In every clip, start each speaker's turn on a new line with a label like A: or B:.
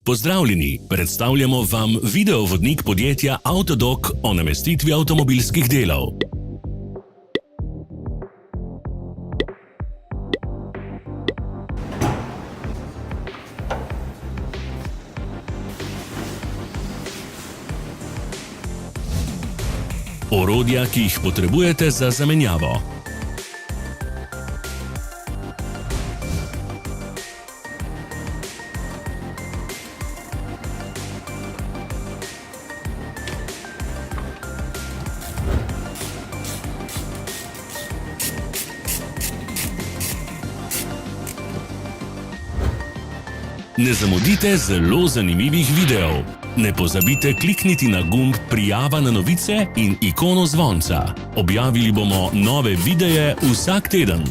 A: Pozdravljeni, predstavljamo vam videovodnik podjetja Autodoc o namestitvi avtomobilskih delov. Orodja, ki jih potrebujete za zamenjavo. Ne zamudite zelo zanimivih videov. Ne pozabite klikniti na gumb Prijava na novice in ikono zvonca. Objavili bomo nove videe vsak teden.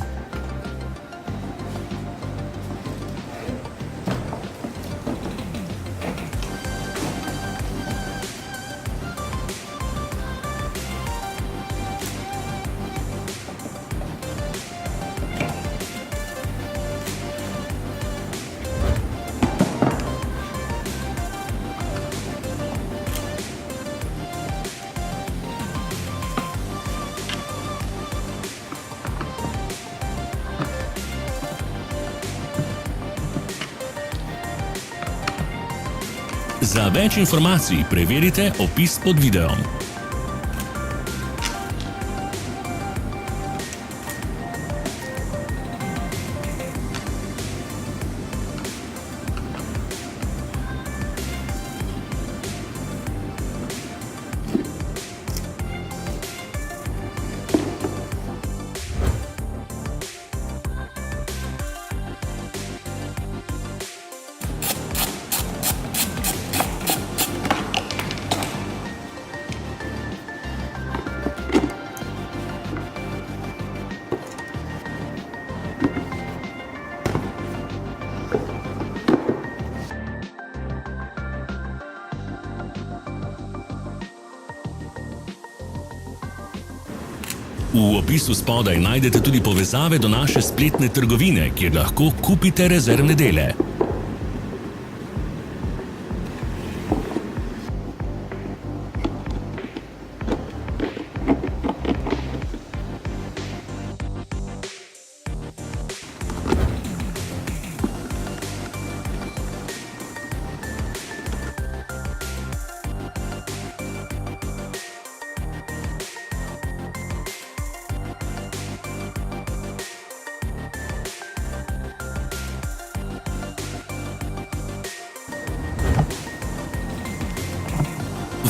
A: Za več informacij preverite opis pod videom. V opisu spodaj najdete tudi povezave do naše spletne trgovine, kjer lahko kupite rezervne dele.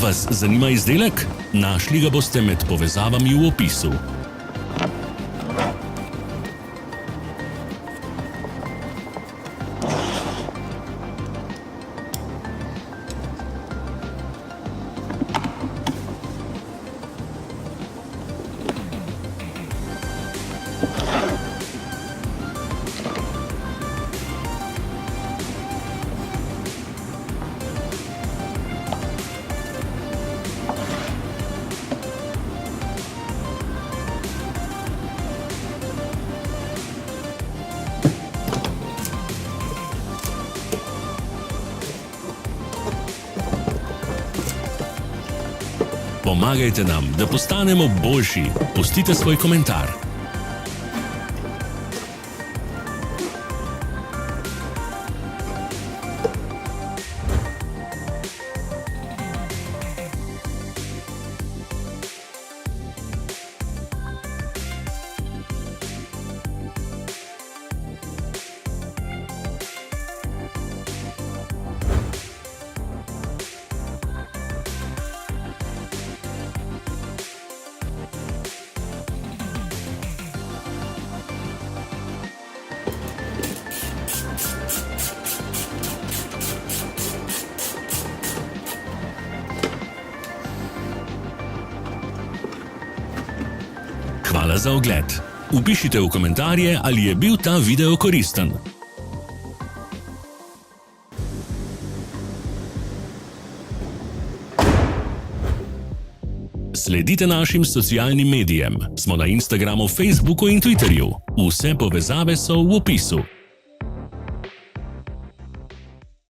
A: Vas zanima izdelek? Našli ga boste med povezavami v opisu. Pomagajte nam, da postanemo boljši. Pustite svoj komentar. Hvala za ogled. Vpišite v komentarje, ali je bil ta video koristen. Sledite našim socialnim medijem. Smo na Instagramu, Facebooku in Twitterju. Vse povezave so v opisu.